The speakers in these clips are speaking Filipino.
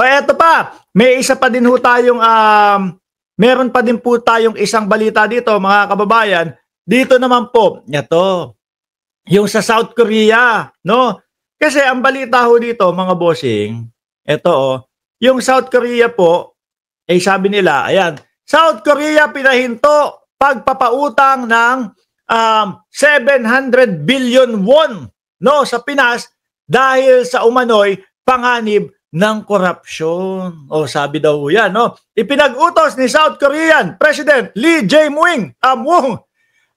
O eto pa, may isa pa din ho tayong meron pa din po tayong isang balita dito mga kababayan. Dito naman po, ito, yung sa South Korea, no? Kasi ang balita ho dito mga bossing, ito yung South Korea po, sabi nila, ayan, South Korea pinahinto pagpapautang ng 700 billion won, no, sa Pinas dahil sa umano'y panganib ng korupsyon. O sabi daw yan, no? Ipinag-utos ni South Korean President Lee Jae-myung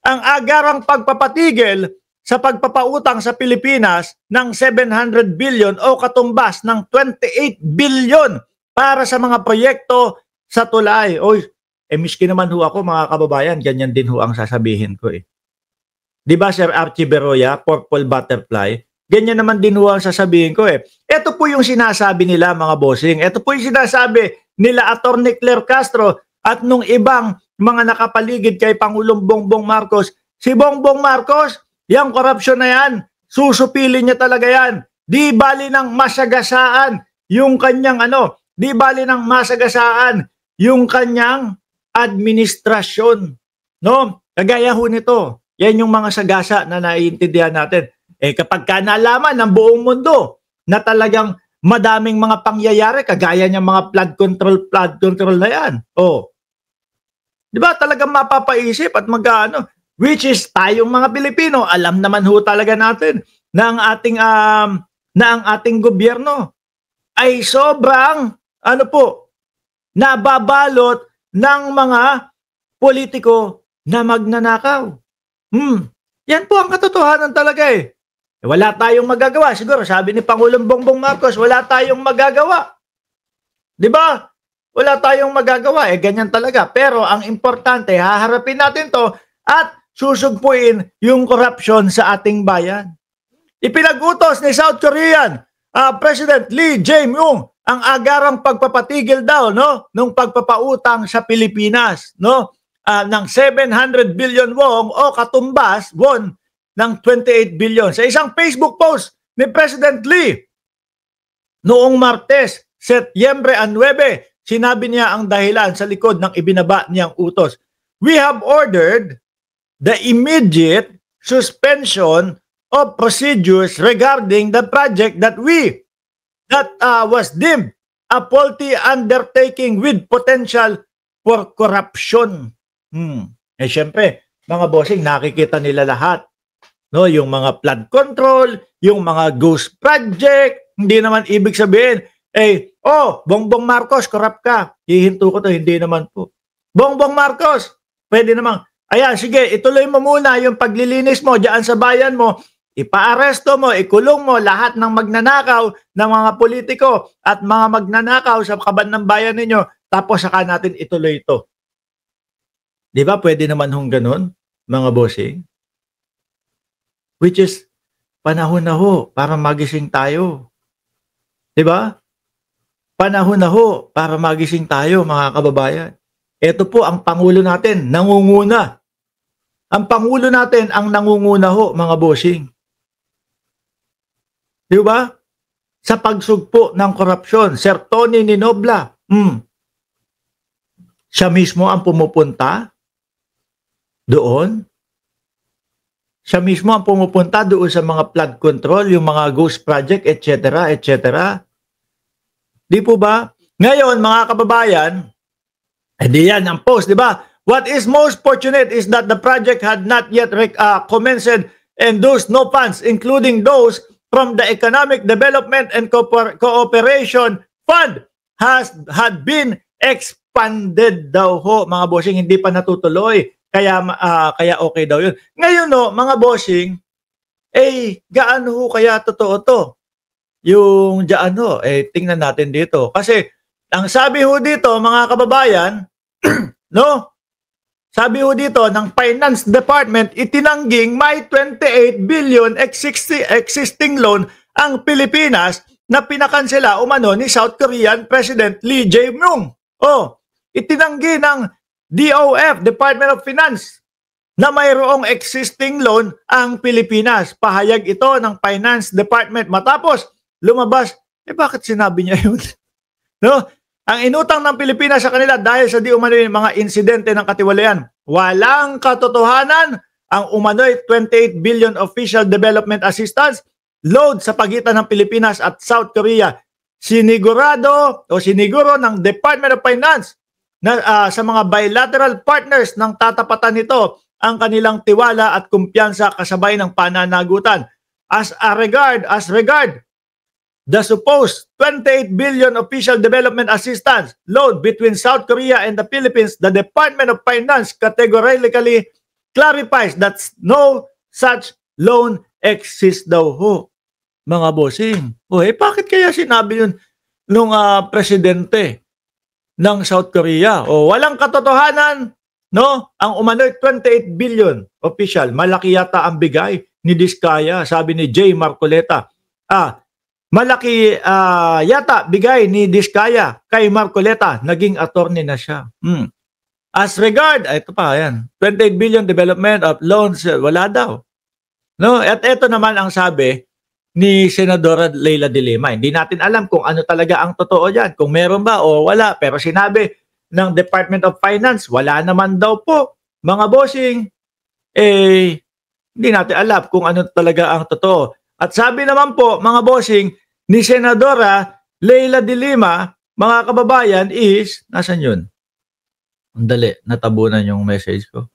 ang agarang pagpapatigil sa pagpapautang sa Pilipinas ng 700 billion o katumbas ng 28 billion para sa mga proyekto sa tulay. Oy, miski naman ho ako mga kababayan, ganyan din ho ang sasabihin ko eh. 'Di ba Sir Archie Beroya, Purple Butterfly? Ganyan naman din ho ang sasabihin ko eh. Ito po yung sinasabi nila mga bossing. Ito po yung sinasabi nila Atty. Claire Castro at nung ibang mga nakapaligid kay Pangulong Bongbong Marcos. Si Bongbong Marcos, yung korupsyon na yan, susupilin niya talaga yan. Di bali ng masagasaan yung kanyang di bali ng masagasaan yung kanyang administrasyon. No? Kagaya ho nito. Yan yung mga sagasa na naiintindihan natin. Kapag ka nalaman ng buong mundo na talagang madaming mga pangyayari, kagaya niyang mga flood control na yan. Di ba talagang mapapaisip at which is tayong mga Pilipino, alam naman ho talaga natin na ang ating gobyerno ay sobrang nababalot ng mga politiko na magnanakaw. Yan po ang katotohanan talaga eh. Wala tayong magagawa. Siguro sabi ni Pangulong Bongbong Marcos, wala tayong magagawa. Di ba? Wala tayong magagawa. Ganyan talaga. Pero ang importante, haharapin natin to at susugpuin yung korupsyon sa ating bayan. Ipinag-utos ni South Korean President Lee Jae-myung ang agarang pagpapatigil daw nung pagpapautang sa Pilipinas ng 700 billion won o katumbas won ng 28 billion. Sa isang Facebook post ni President Lee noong Martes, Setyembre 9, sinabi niya ang dahilan sa likod ng ibinaba niyang utos. We have ordered the immediate suspension of procedures regarding the project that was deemed a faulty undertaking with potential for corruption. Siyempre, mga bossing, nakikita nila lahat. Yung mga flood control, yung mga ghost project, hindi naman ibig sabihin, Bongbong Marcos, corrupt ka. Hihinto ko to, hindi naman po. Bongbong Marcos, pwede namang, ayan, sige, ituloy mo muna yung paglilinis mo diyan sa bayan mo, ipaaresto mo, ikulong mo lahat ng magnanakaw ng mga politiko at mga magnanakaw sa kaban ng bayan ninyo, tapos saka natin ituloy ito. Di ba pwede naman hong ganun, mga bossing? Which is, panahon na ho para magising tayo. Di ba? Panahon na ho para magising tayo, mga kababayan. Ito po ang Pangulo natin, nangunguna. Ang Pangulo natin ang nangunguna ho, mga bossing. Di ba? Sa pagsugpo ng korupsyon, Sir Tony Ninobla, siya mismo ang pumupunta doon. Siya mismo ang pumupunta doon sa mga flood control, yung mga ghost project, etc., etc. Di po ba? Ngayon, mga kababayan, di yan ang post, di ba? What is most fortunate is that the project had not yet commenced and those no funds, including those from the Economic Development and Cooperation Fund had been expanded daw ho, mga bossing, hindi pa natutuloy. Kaya okay daw yun. Ngayon mga bossing, gaano ho kaya totoo to? Yung dyan tingnan natin dito. Kasi, ang sabi ho dito, mga kababayan, sabi ho dito, ng Finance Department, itinangging may 28 billion existing loan ang Pilipinas na pinakansela umano ni South Korean President Lee Jae-myung. Itinanggi ng DOF, Department of Finance, na mayroong existing loan ang Pilipinas. Pahayag ito ng Finance Department. Matapos lumabas, bakit sinabi niya yun? No? Ang inutang ng Pilipinas sa kanila dahil sa di umano'y mga insidente ng katiwalian. Walang katotohanan ang umano'y 28 billion official development assistance load sa pagitan ng Pilipinas at South Korea. Sinigurado o siniguro ng Department of Finance na sa mga bilateral partners ng tatapatan nito ang kanilang tiwala at kumpiyansa kasabay ng pananagutan. As regard the supposed 28 billion official development assistance load between South Korea and the Philippines, the Department of Finance categorically clarifies that no such loan exists daw ho. Mga bossing. Bakit kaya sinabi yun nung presidente ng South Korea? Walang katotohanan, no? Ang umano'y 28 billion official. Malaki yata ang bigay ni Diskaya, sabi ni J. Marcoleta. Malaki yata bigay ni Diskaya kay Marcoleta. Naging attorney na siya. As regard, ito pa, yan. 28 billion development of loans, wala daw. No? At ito naman ang sabi ni Senadora Leila de Lima. Hindi natin alam kung ano talaga ang totoo dyan. Kung meron ba o wala. Pero sinabi ng Department of Finance, wala naman daw po. Mga bossing, hindi natin alam kung ano talaga ang totoo. At sabi naman po, mga bossing, ni Senadora Leila de Lima, mga kababayan, is, nasan yun? Andali, natabunan yung message ko.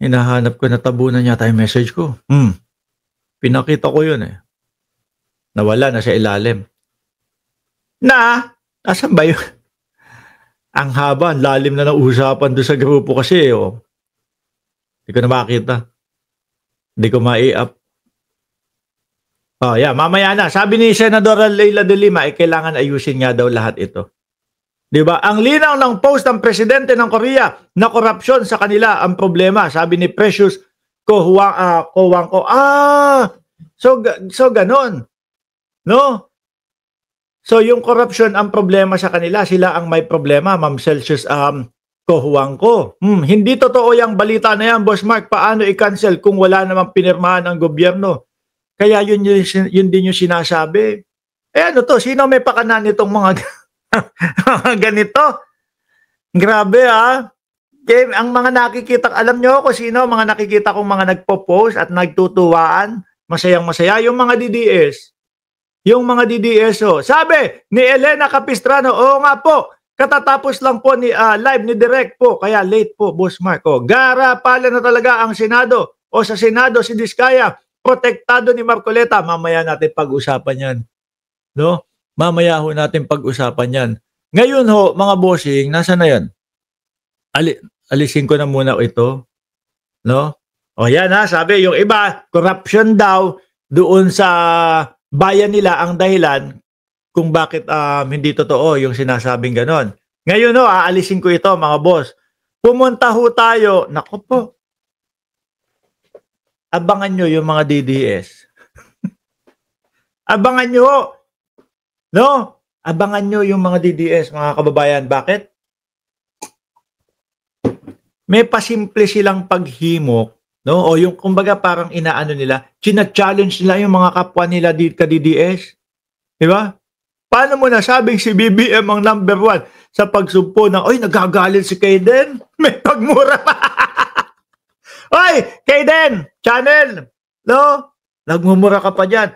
Hinahanap ko, natabunan yata yung message ko. Pinakita ko yun eh. Nawala na sa ilalim. Asan ba yun? Ang haba, ang lalim na ng usapan doon sa grupo kasi. Hindi ko na makita. Hindi ko mai-up. Mamaya na. Sabi ni Senadora Leila de Lima, kailangan ayusin nga daw lahat ito. Diba? Ang linaw ng post ng presidente ng Korea na korupsyon sa kanila ang problema. Sabi ni Precious ko so ganon. No? So yung corruption ang problema sa kanila, sila ang may problema, Ma'am Celsius ko. Hindi totoo yung balita na yan, Boss Mark. Paano i-cancel kung wala namang pinirmahan ng gobyerno? Kaya yun din yung sinasabi. Ano to? Sino may pakanan nitong mga ganito? Grabe ang mga nakikita, alam nyo kung sino mga nakikita kong mga nagpo-post at nagtutuwaan, masayang-masaya, yung mga DDS. Yung mga DDS, sabi ni Elena Capistrano, nga po, katatapos lang po ni live ni Direk po, kaya late po, Boss Mark. Gara pala na talaga ang Senado, sa Senado si Diskaya, protektado ni Marcoleta. Mamaya natin pag-usapan yan. No? Mamaya natin pag-usapan yan. Ngayon mga bossing, nasa na yan? Alisin ko na muna ito. No? Yan sabi, yung iba, corruption daw, doon sa bayan nila ang dahilan kung bakit hindi totoo yung sinasabing ganon. Ngayon aalisin ko ito mga boss. Pumunta tayo, naku po, abangan nyo yung mga DDS. Abangan nyo, no? Abangan nyo yung mga DDS, mga kababayan. Bakit? May pasimple silang paghimok, no? O yung kumbaga parang inaano nila, china-challenge nila yung mga kapwa nila ka-DDS. Di ba? Paano mo nasabing si BBM ang number 1 sa pagsumpo ng, nagagalit si Kayden? May pagmura pa. Kayden, channel, no? Nagmumura ka pa dyan.